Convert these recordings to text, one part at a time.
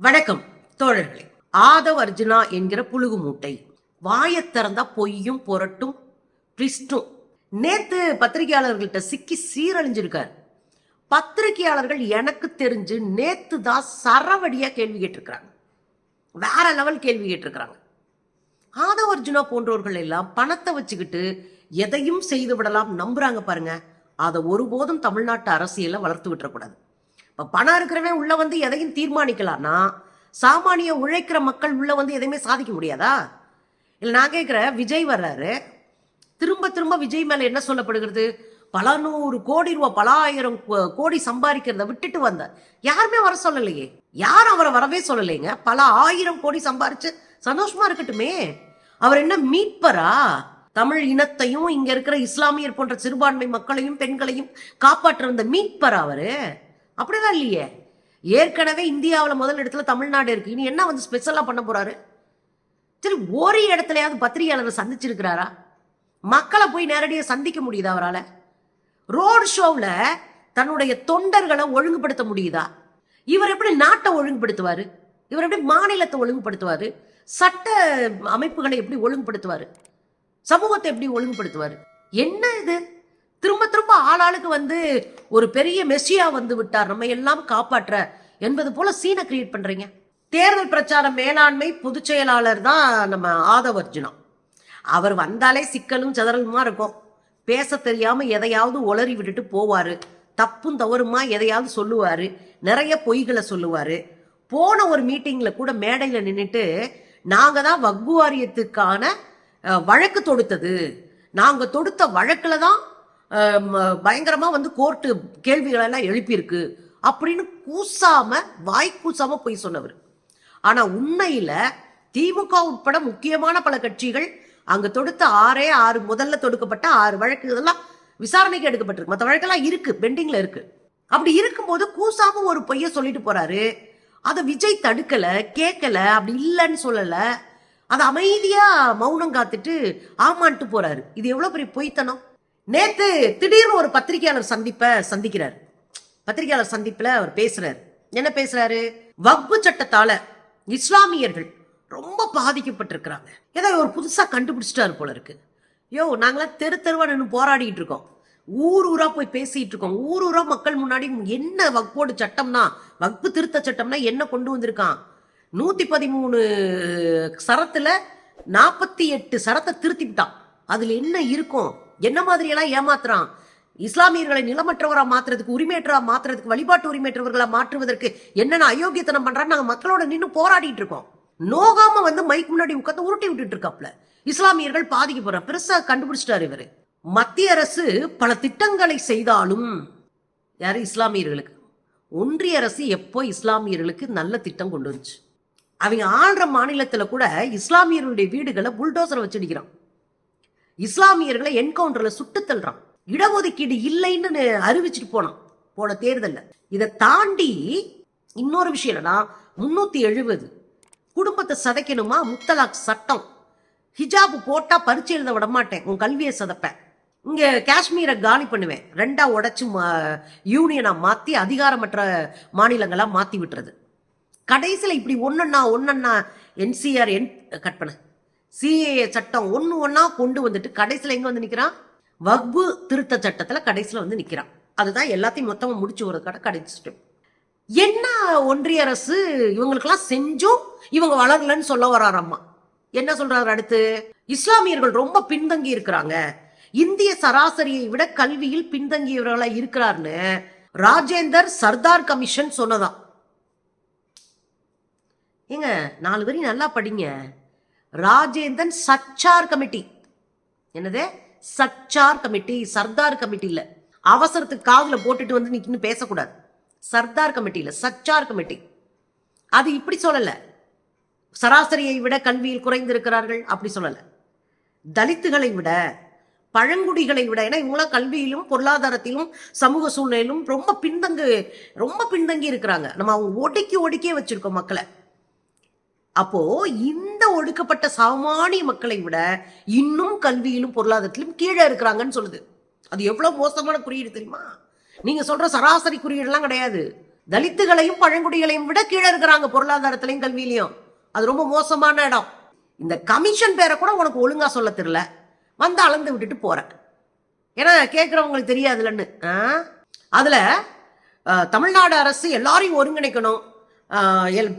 வணக்கம் தோழர்களே. ஆதவ் அர்ஜுனா என்கிற புழுகு மூட்டை வாயை திறந்தா பொய்யும் புரட்டும் ட்விஸ்டும். நேத்து பத்திரிகையாளர்கள்ட்ட சிக்கி சீரழிஞ்சிருக்காரு. பத்திரிகையாளர்கள் எனக்கு தெரிஞ்சு நேத்து தான் சரவடியா கேள்வி கேட்டிருக்கிறாங்க. வேற லெவல் கேள்வி கேட்டிருக்கிறாங்க. ஆதவ் அர்ஜுனா போன்றவர்கள் எல்லாம் பணத்தை வச்சுக்கிட்டு எதையும் செய்து விடலாம் நம்புறாங்க பாருங்க. அதை ஒருபோதும் தமிழ்நாட்டு அரசியலை வளர்த்து விட்டுறக்கூடாது. இப்போ பணம் இருக்கிறவன் உள்ள வந்து எதையும் தீர்மானிக்கலாம்னா சாமானிய உழைக்கிற மக்கள் உள்ள வந்து எதையுமே சாதிக்க முடியாதா? இல்லை நான் கேட்குற, விஜய் வர்றாரு, திரும்ப திரும்ப விஜய் மேலே என்ன சொல்லப்படுகிறது? பல நூறு கோடி ரூபா, பல ஆயிரம் கோடி சம்பாதிக்கிறத விட்டுட்டு வந்த யாருமே வர சொல்லலையே. யாரும் அவரை வரவே சொல்லலைங்க. பல ஆயிரம் கோடி சம்பாரிச்சு சந்தோஷமா இருக்கட்டுமே. அவர் என்ன மீட்பரா? தமிழ் இனத்தையும் இங்க இருக்கிற இஸ்லாமியர் போன்ற சிறுபான்மை மக்களையும் பெண்களையும் காப்பாற்ற வந்த மீட்பரா அவரு? அப்படிதான் இல்லையே. ஏற்கனவே இந்தியாவில் முதல் இடத்துல தமிழ்நாடு இருக்கு. இனி என்ன வந்து ஸ்பெஷலா பண்ண போறாரு? சரி, ஒரு இடத்துலயாவது பத்திரிகையாளரை சந்திச்சிருக்கிறாரா? மக்களை போய் நேரடியாக சந்திக்க முடியுதா அவரால்? ரோடு ஷோவில் தன்னுடைய தொண்டர்களை ஒழுங்குபடுத்த முடியுதா? இவர் எப்படி நாட்டை ஒழுங்குபடுத்துவாரு? இவர் எப்படி மாநிலத்தை ஒழுங்குபடுத்துவாரு? சட்ட அமைப்புகளை எப்படி ஒழுங்குபடுத்துவாரு? சமூகத்தை எப்படி ஒழுங்குபடுத்துவாரு? என்ன இது? திரும்ப திரும்ப ஆளாளுக்கு வந்து ஒரு பெரிய மெஸ்ஸியா வந்து விட்டார், நம்ம எல்லாம் காப்பாற்ற என்பது போல சீனை கிரியேட் பண்றீங்க. தேர்தல் பிரச்சார மேலாண்மை பொதுச் செயலாளர் தான் நம்ம ஆதவ் அர்ஜுனா. அவர் வந்தாலே சிக்கலும் சதறலுமா இருக்கும். பேச தெரியாம எதையாவது உளறி விட்டுட்டு போவாரு. தப்பும் தவறுமா எதையாவது சொல்லுவாரு. நிறைய பொய்களை சொல்லுவாரு. போன ஒரு மீட்டிங்ல கூட மேடையில நின்றுட்டு நாங்க தான் வக்பு வாரியத்துக்கான வழக்கு தொடுத்தது, நாங்க தொடுத்த வழக்குல தான் பயங்கரமா வந்து கோர்ட்டு கேள்விகள் எல்லாம் எழுப்பியிருக்கு அப்படின்னு கூசாம வாய் கூசாம போய் சொன்னவர். ஆனா உண்மையில திமுக உட்பட முக்கியமான பல கட்சிகள் அங்க தொடுத்த ஆறு முதல்ல தொடுக்கப்பட்ட 6 வழக்கு இதெல்லாம் விசாரணைக்கு எடுக்கப்பட்டிருக்கு. மற்ற வழக்கெல்லாம் இருக்கு, பெண்டிங்ல இருக்கு. அப்படி இருக்கும்போது கூசாம ஒரு பொய்ய சொல்லிட்டு போறாரு. அதை விஜய் தடுக்கல, கேட்கல, அப்படி இல்லைன்னு சொல்லல. அதை அமைதியா மௌனம் காத்துட்டு ஆமான்ட்டு போறாரு. இது எவ்வளவு பெரிய பொய்த்தனம். நேத்து திடீர்னு ஒரு பத்திரிகையாளர் சந்திக்கிறார். பத்திரிகையாளர் சந்திப்புல அவர் பேசுறாரு. என்ன பேசுறாரு? வக்பு சட்டத்தால இஸ்லாமியர்கள் ரொம்ப பாதிக்கப்பட்டிருக்கிறாங்க. ஏதோ ஒரு புதுசா கண்டுபிடிச்சிட்டாரு போல இருக்கு. நாங்களாம் தெருவா நின்று போராடிட்டு இருக்கோம், ஊர் ஊரா போய் பேசிட்டு இருக்கோம். ஊர் ஊரா மக்கள் முன்னாடி என்ன வக்போடு சட்டம்னா, வக்பு திருத்த சட்டம்னா என்ன கொண்டு வந்திருக்கான்? 113 சரத்துல 48 சரத்தை திருத்திவிட்டான். அதுல என்ன இருக்கும்? என்ன மாதிரி எல்லாம் ஏமாத்துறான்? இஸ்லாமியர்களை நிலமற்றவரா மாத்துறதுக்கு, உரிமையற்றா மாத்துறதுக்கு, வழிபாட்டு உரிமையற்றவர்களா மாற்றுவதற்கு என்னென்ன அயோக்கியத்தனம் பண்றான்னு நாங்க மக்களோட நின்று போராடிட்டு இருக்கோம். நோகாம வந்து மைக் முன்னாடி உட்காந்து உருட்டி விட்டுட்டு இருக்காப்ல. இஸ்லாமியர்கள் பாதிக்க போற பெருசா கண்டுபிடிச்சிட்டாரு இவரு. மத்திய அரசு பல திட்டங்களை செய்தாலும் யாரு? இஸ்லாமியர்களுக்கு. ஒன்றிய அரசு எப்போ இஸ்லாமியர்களுக்கு நல்ல திட்டம் கொண்டு வந்துச்சு? அவங்க ஆள்ற மாநிலத்துல கூட இஸ்லாமியர்களுடைய வீடுகளை புல்டோசரை வச்சிருக்கிறான். இஸ்லாமியர்களை என்கவுண்டர்ல சுட்டு தள்ளுறான். இடஒதுக்கீடு இல்லைன்னு அறிவிச்சுட்டு போனான் போன தேர்தல்ல. இதை தாண்டி இன்னொரு விஷயம் என்னன்னா, 370 குடும்பத்தை சதைக்கணுமா, முத்தலாக் சட்டம், ஹிஜாபு போட்டா பரிச்சை எழுத விட மாட்டேன், உன் கல்வியை சதைப்பேன், இங்க காஷ்மீரை காலி பண்ணுவேன், 2ஆ உடைச்சு யூனியனா மாத்தி அதிகாரமற்ற மாநிலங்களா மாத்தி விட்டுறது. கடைசியில இப்படி ஒன்னொன்னா என்சிஆர் கட் பண்ண சிஏஏ சட்டம் ஒன்னா கொண்டு வந்துட்டு கடைசியில எங்க வந்து நிக்கிறான்? வக்பு திருத்த சட்டத்துல கடைசியில வந்து நிக்கிறான். அதுதான் எல்லாத்தையும் மொத்தமா முடிச்சு வரதுக்கான கடைசி. என்ன ஒன்றிய அரசு இவங்களுக்கெல்லாம் செஞ்சும் இவங்க வளரலன்னு சொல்ல வராரம்மா. என்ன சொல்றாரு அடுத்து? இஸ்லாமியர்கள் ரொம்ப பின்தங்கி இருக்கிறாங்க, இந்திய சராசரியை விட கல்வியில் பின்தங்கியவர்களா இருக்கிறார்னு ராஜேந்தர் சர்தார் கமிஷன் சொன்னதான். ஏங்க 4 வரி நல்லா படிங்க. ராஜேந்தன் சச்சார் கமிட்டி. என்னது? சச்சார் கமிட்டி, சர்தார் கமிட்டி இல்ல. அவசரத்துக்கு காதுல போட்டுட்டு வந்து நின்னு பேசக்கூடாது. சர்தார் கமிட்டி இல்ல, சச்சார் கமிட்டி. அது இப்படி சொல்லல, சராசரியை விட கல்வியில் குறைந்திருக்கிறார்கள் அப்படி சொல்லல. தலித்துகளை விட, பழங்குடிகளை விட, ஏன்னா இவங்களாம் கல்வியிலும் பொருளாதாரத்திலும் சமூக சூழ்நிலையிலும் ரொம்ப பின்தங்கி இருக்கிறாங்க. நம்ம அவங்க ஒடுக்கியே வச்சிருக்கோம் மக்களை. அப்போ இந்த ஒடுக்கப்பட்ட சாமானிய மக்களை விட இன்னும் கல்வியிலும் பொருளாதாரத்திலும் கீழே இருக்கிறாங்கன்னு சொல்லுது. அது எவ்வளவு மோசமான குறியீடு தெரியுமா? நீங்க சொல்ற சராசரி குறியீடுலாம் கிடையாது. தலித்துகளையும் பழங்குடிகளையும் விட கீழே இருக்கிறாங்க பொருளாதாரத்திலையும் கல்வியிலையும். அது ரொம்ப மோசமான இடம். இந்த கமிஷன் பேரை கூட உனக்கு ஒழுங்கா சொல்ல தெரியல, வந்து அளந்து விட்டுட்டு போற. ஏன்னா கேட்கறவங்களுக்கு தெரியாதுலன்னு. அதுல தமிழ்நாடு அரசு எல்லாரையும் ஒருங்கிணைக்கணும்.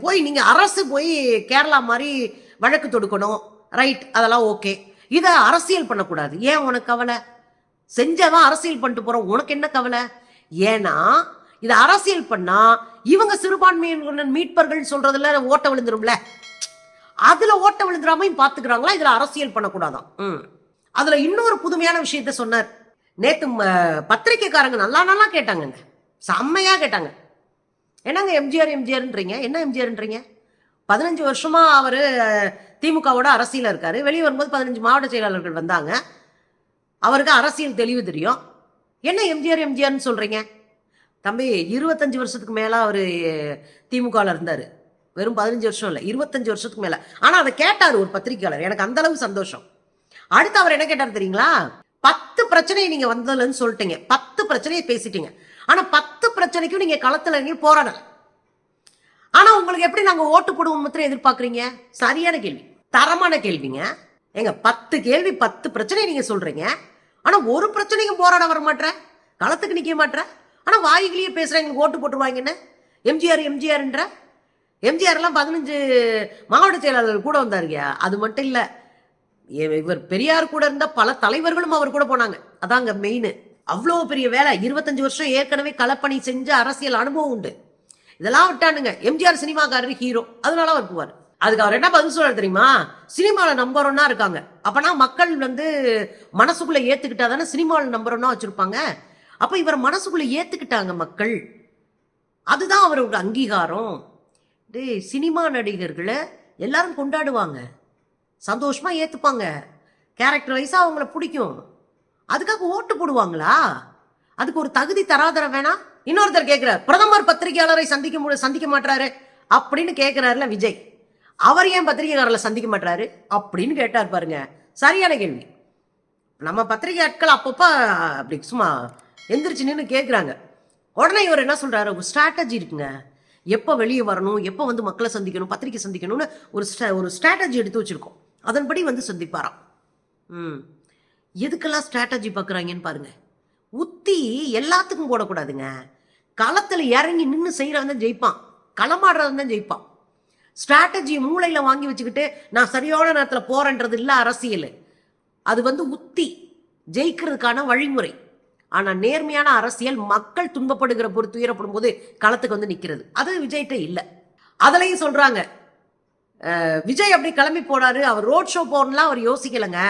போய் நீங்க அரசு போய் கேரளா மாதிரி வழக்கு தொடுக்கணும், ரைட், அதெல்லாம் ஓகே. இதை அரசியல் பண்ணக்கூடாது. ஏன் உனக்கு கவலை? செஞ்சவன் அரசியல் பண்ணிட்டு போறோம், உனக்கு என்ன கவலை? ஏன்னா இதை அரசியல் பண்ணா இவங்க சிறுபான்மையினர் மீட்பர்கள் சொல்றதுல ஓட்ட விழுந்துரும்ல, அதுல ஓட்ட விழுந்துடாமையும் பாத்துக்கிறாங்களா, இதுல அரசியல் பண்ணக்கூடாதான். அதுல இன்னொரு புதுமையான விஷயத்த சொன்னார் நேத்து. பத்திரிக்கைக்காரங்க நல்லா கேட்டாங்க, செம்மையா கேட்டாங்க. என்னங்க எம்ஜிஆர்ன்றீங்க, என்ன எம்ஜிஆர்ன்றீங்க? 15 வருஷமா அவரு திமுகவோட அரசியல இருக்காரு. வெளியே வரும்போது 15 மாவட்ட செயலாளர்கள் வந்தாங்க. அவருக்கு அரசியல் தெளிவு தெரியும். என்ன எம்ஜிஆர்னு சொல்றீங்க? தம்பி, 25 வருஷத்துக்கு மேல அவரு திமுகல இருந்தாரு. வெறும் 15 வருஷம் இல்ல, 25 வருஷத்துக்கு மேல. ஆனா அதை கேட்டாரு ஒரு பத்திரிகையாளர், எனக்கு அந்த அளவு சந்தோஷம். அடுத்து அவர் என்ன கேட்டாரு தெரியுங்களா? 10 பிரச்சனையை நீங்க வந்ததுன்னு சொல்லிட்டீங்க, 10 பிரச்சனையை பேசிட்டீங்க. ஆனா 10 பிரச்சனைக்கும் நீங்க களத்துல இறங்கி போராடல. ஆனா உங்களுக்கு எப்படி நாங்க ஓட்டு போடுவோம் மாத்திரம் எதிர்பார்க்கறீங்க? சரியான கேள்வி, தரமான கேள்விங்க. எங்க 10 கேள்வி 10 பிரச்சனை நீங்க சொல்றீங்க, ஆனா ஒரு பிரச்சனைக்கும் போராட வர மாட்டேற, களத்துக்கு நிக்க மாட்டேற. ஆனா வாய்களையே பேசுற, எங்களுக்கு ஓட்டு போட்டுருவாங்கன்னு. எம்ஜிஆர்ன்ற எம்ஜிஆர் எல்லாம் 15 மாவட்ட செயலாளர்கள் கூட வந்தாருங்க. அது மட்டும் இல்ல, இவர் பெரியார் கூட இருந்த பல தலைவர்களும் அவர் கூட போனாங்க. அதாங்க மெயின். அவ்வளோ பெரிய வேலை. 25 வருஷம் ஏற்கனவே களப்பணி செஞ்ச அரசியல் அனுபவம் உண்டு. இதெல்லாம் விட்டானுங்க. எம்ஜிஆர் சினிமாக்காரர், ஹீரோ, அதனால அவர் போவார். அதுக்கு அவர் என்ன பதில் சொல்ற தெரியுமா? சினிமாவில் நம்பர் 1 இருக்காங்க. அப்பனா மக்கள் மனசுக்குள்ள ஏத்துக்கிட்டா தானே சினிமாவில் நம்பர் 1 வச்சிருப்பாங்க. அப்ப இவர் மனசுக்குள்ள ஏத்துக்கிட்டாங்க மக்கள், அதுதான் அவரோட அங்கீகாரம். சினிமா நடிகர்களை எல்லாரும் கொண்டாடுவாங்க, சந்தோஷமா ஏத்துப்பாங்க, கேரக்டர் வைஸா அவங்கள பிடிக்கும். அதுக்காக ஓட்டு போடுவாங்களா? அதுக்கு ஒரு தகுதி தராதர வேணா? இன்னொருத்தர் கேட்கிறார், பிரதமர் பத்திரிகையாளரை சந்திக்க மாட்டாரு அப்படின்னு கேட்கிறாருல விஜய், அவர் ஏன் பத்திரிகையாளர்களை சந்திக்க மாட்டாரு அப்படின்னு கேட்டார் பாருங்க. சரியான கேள்வி. நம்ம பத்திரிகை ஆட்கள் அப்பப்ப அப்படி சும்மா எந்திரிச்சு நின்று கேட்குறாங்க. உடனே இவர் என்ன சொல்றாரு, ஒரு ஸ்ட்ராட்டஜி இருக்குங்க, எப்போ வெளியே வரணும், எப்போ மக்களை சந்திக்கணும், பத்திரிகை சந்திக்கணும்னு ஒரு ஸ்ட்ராட்டஜி எடுத்து வச்சிருக்கோம், அதன்படி சந்திப்பாராம். எதுக்கெல்லாம் ஸ்ட்ராட்டஜி பார்க்குறாங்கன்னு பாருங்க. உத்தி எல்லாத்துக்கும் போடக்கூடாதுங்க. களத்தில் இறங்கி நின்று செய்கிறவன் தான் ஜெயிப்பான், களமாடுறவன் தான் ஜெயிப்பான். ஸ்ட்ராட்டஜி மூளையில் வாங்கி வச்சுக்கிட்டு நான் சரியான நேரத்தில் போறேன்றது இல்லை அரசியல். அது உத்தி, ஜெயிக்கிறதுக்கான வழிமுறை. ஆனால் நேர்மையான அரசியல் மக்கள் துன்பப்படுகிற பொறுத்து துயரப்படும் போது களத்துக்கு நிற்கிறது. அது விஜய்கிட்ட இல்லை. அதுலையும் சொல்றாங்க, விஜய் அப்படி கிளம்பி போனாரு, அவர் ரோட் ஷோ போறலாம் அவர் யோசிக்கலைங்க,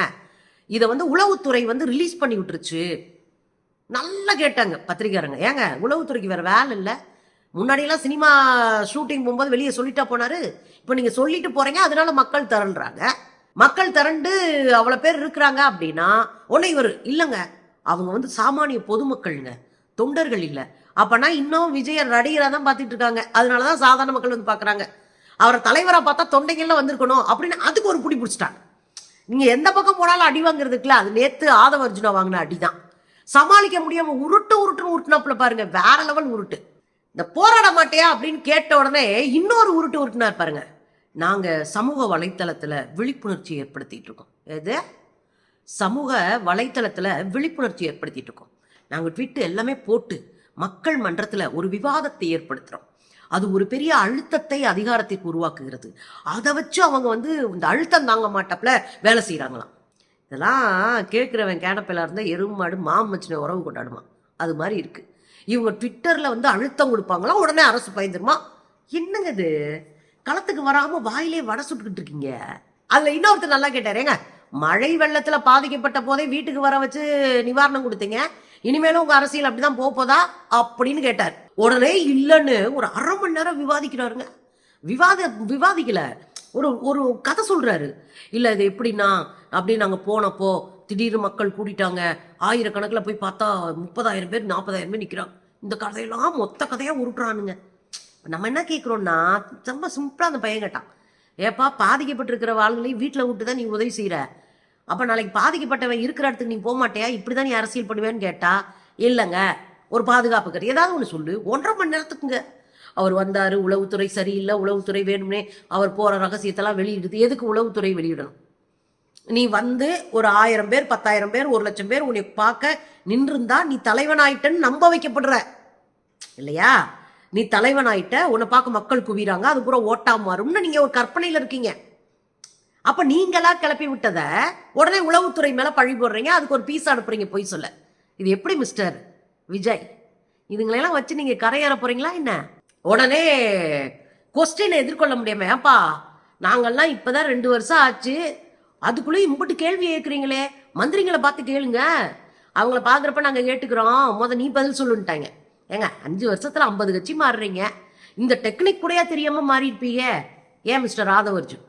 இதை உளவுத்துறை ரிலீஸ் பண்ணி விட்டுருச்சு. நல்லா கேட்டாங்க பத்திரிகையாரங்க, ஏங்க உளவுத்துறைக்கு வேற வேலை இல்லை? முன்னாடியெல்லாம் சினிமா ஷூட்டிங் போகும்போது வெளியே சொல்லிட்டா போனாரு, இப்போ நீங்க சொல்லிட்டு போறீங்க, அதனால மக்கள் திரள்றாங்க. மக்கள் திரண்டு அவ்வளோ பேர் இருக்கிறாங்க அப்படின்னா உடனே இவர் இல்லைங்க, அவங்க சாமானிய பொதுமக்கள்ங்க, தொண்டர்கள் இல்லை. அப்பனா இன்னும் விஜய நடிகராக தான் பார்த்துட்டு இருக்காங்க, அதனாலதான் சாதாரண மக்கள் பார்க்குறாங்க. அவரை தலைவராக பார்த்தா தொண்டைகள்லாம் வந்திருக்கணும் அப்படின்னு அதுக்கு ஒரு புடி பிடிச்சிட்டாங்க. நீங்க எந்த பக்கம் போனாலும் அடி வாங்குறதுக்குல, அது நேத்து ஆதவ அர்ஜுனா வாங்கின அடிதான். சமாளிக்க முடியாம உருட்டுன்னு உருட்டுனாப்புல பாருங்க, வேற லெவல் உருட்டு. இந்த போராட மாட்டியா அப்படின்னு கேட்ட உடனே இன்னொரு உருட்டுனார் பாருங்க. நாங்க சமூக வலைத்தளத்துல விழிப்புணர்ச்சி ஏற்படுத்திட்டு இருக்கோம். எது? சமூக வலைத்தளத்துல விழிப்புணர்ச்சி ஏற்படுத்திட்டு இருக்கோம். நாங்க ட்விட் எல்லாமே போட்டு மக்கள் மன்றத்துல ஒரு விவாதத்தை ஏற்படுத்துறோம். அது ஒரு பெரிய அழுத்தத்தை அதிகாரத்திற்கு உருவாக்குகிறது. அதை வச்சு அவங்க இந்த அழுத்தம் தாங்க மாட்டாப்புல வேலை செய்யறாங்களாம். இதெல்லாம் கேட்கிறவன் கேனப்பில இருந்தா எருவு மாடு மாமச்சின உறவு கொண்டாடுமா, அது மாதிரி இருக்கு. இவங்க ட்விட்டர்ல அழுத்தம் கொடுப்பாங்களாம், உடனே அரசு பயந்துருமா. என்னங்க இது, களத்துக்கு வராம வாயிலே வடை சுட்டுக்கிட்டு இருக்கீங்க. அதுல இன்னொருத்தர் நல்லா கேட்டாருங்க, மழை வெள்ளத்துல பாதிக்கப்பட்ட போதே வீட்டுக்கு வர வச்சு நிவாரணம் கொடுத்தீங்க, இனிமேலும் உங்க அரசியல் அப்படிதான் போதா அப்படின்னு கேட்டார். உடனே இல்லைன்னு ஒரு 1/2 மணி நேரம் விவாதிக்கிறாருங்க. விவாதிக்கல, ஒரு கதை சொல்றாரு. இல்ல இது எப்படின்னா, அப்படி நாங்க போனப்போ திடீர்னு மக்கள் கூட்டிட்டாங்க, ஆயிரக்கணக்கில் போய் பார்த்தா 30,000 பேர் 40,000 பேர் நிக்கிறாங்க. இந்த கதையெல்லாம் மொத்த கதையா உருட்டுறானுங்க. நம்ம என்ன கேட்குறோம்னா, ரொம்ப சிம்பிளா அந்த பையன் கேட்டான், ஏப்பா பாதிக்கப்பட்டிருக்கிற வாழ்களையும் வீட்டில் விட்டு தான் நீ உதவி செய்யற, அப்ப நாளைக்கு பாதிக்கப்பட்டவன் இருக்கிற இடத்துக்கு நீ போக மாட்டியா, இப்படிதான் நீ அரசியல் பண்ணுவேன்னு கேட்டா, இல்லைங்க ஒரு பாதுகாப்பு கரு ஏதாவது ஒன்று சொல்லு. 1.5 மணி நேரத்துக்குங்க அவர் வந்தாரு, உளவுத்துறை சரியில்லை, உளவுத்துறை வேணும்னே அவர் போற ரகசியத்தெல்லாம் வெளியிடுது. எதுக்கு உளவுத்துறை வெளியிடணும்? நீ வந்து ஒரு 1000 பேர் 10,000 பேர் 1,00,000 பேர் உன்னை பார்க்க நின்றுந்தா நீ தலைவனாயிட்டன்னு நம்ப வைக்கப்படுற இல்லையா? நீ தலைவனாயிட்ட, உன்னை பார்க்க மக்கள் குவிறாங்க, அது பூரா ஓட்டா மாறும்னு நீங்க ஒரு கற்பனையில இருக்கீங்க. அப்ப நீங்களா கிளப்பி விட்டத உடனே உளவுத்துறை மேல பழி போடுறீங்க, அதுக்கு ஒரு பீஸ் அனுப்புறீங்க பொய் சொல்ல. இது எப்படி மிஸ்டர் விஜய்? இதுங்களெல்லாம் வச்சு நீங்க கரையேற போறீங்களா என்ன? உடனே கொஸ்டினை எதிர்கொள்ள முடியாம, ஏப்பா நாங்கெல்லாம் இப்பதான் 2 வருஷம் ஆச்சு, அதுக்குள்ளே இம்புட்டு கேள்வி கேட்குறீங்களே, மந்திரிங்களை பார்த்து கேளுங்க, அவங்கள பார்க்குறப்ப நாங்கள் கேட்டுக்கிறோம், நீ பதில் சொல்லுன்ட்டாங்க. ஏங்க 5 வருஷத்துல 50 கட்சி மாறுறீங்க, இந்த டெக்னிக் கூடயா தெரியாம மாறி இருப்பீங்க? ஏன் மிஸ்டர் ராதவர்ஜுன்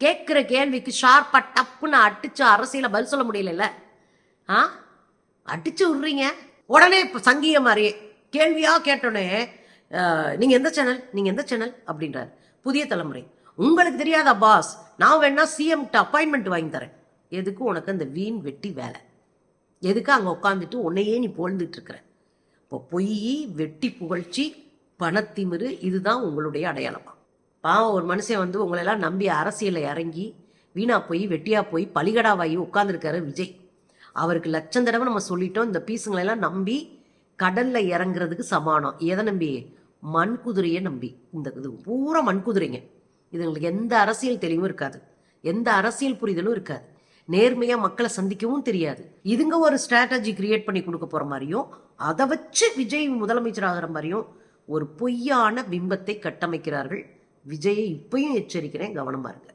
கேட்குற கேள்விக்கு ஷார்ப்பா டப்புன்னு அடிச்சு அரசியல பதில் சொல்ல முடியல? அடிச்சு விடுறீங்க. உடனே இப்போ சங்கிய மாதிரி கேள்வியா கேட்டோன்னே நீங்க எந்த சேனல், நீங்க எந்த சேனல் அப்படின்றார் புதிய தலைமுறை. உங்களுக்கு தெரியாதா பாஸ், நான் வேணா சிஎம் அப்பாயின்மெண்ட் வாங்கி தரேன். எதுக்கு உனக்கு அந்த வீண் வெட்டி வேலை? எதுக்கு அங்கே உட்காந்துட்டு உன்னையே நீ புகழ்ந்துட்டு இருக்கிற? இப்போ பொய், வெட்டி புகழ்ச்சி, பணத்திமிரு, இதுதான் உங்களுடைய அடையாளமா? பாவம் ஒரு மனுஷன் வந்து உங்களெல்லாம் நம்பி அரசியலை இறங்கி வீணா போய் வெட்டியா போய் பலிகடாவாகி உட்காந்துருக்காரு விஜய். அவருக்கு லட்சம் தடவை நம்ம சொல்லிட்டோம், இந்த பீஸுங்களெல்லாம் நம்பி கடல்ல இறங்குறதுக்கு சமானம். எதை நம்பி? மண் குதிரையை நம்பி. இந்த இது பூரா மண் குதிரைங்க. இதுங்களுக்கு எந்த அரசியல் தெளிவும் இருக்காது, எந்த அரசியல் புரிதலும் இருக்காது, நேர்மையா மக்களை சந்திக்கவும் தெரியாது. இதுங்க ஒரு ஸ்ட்ராட்டஜி கிரியேட் பண்ணி கொடுக்க போற மாதிரியும், அதை வச்சு விஜய் முதலமைச்சர் ஆகிற மாதிரியும் ஒரு பொய்யான பிம்பத்தை கட்டமைக்கிறார்கள். விஜயை இப்பயும் எச்சரிக்கிறேன், கவனமா இருங்க.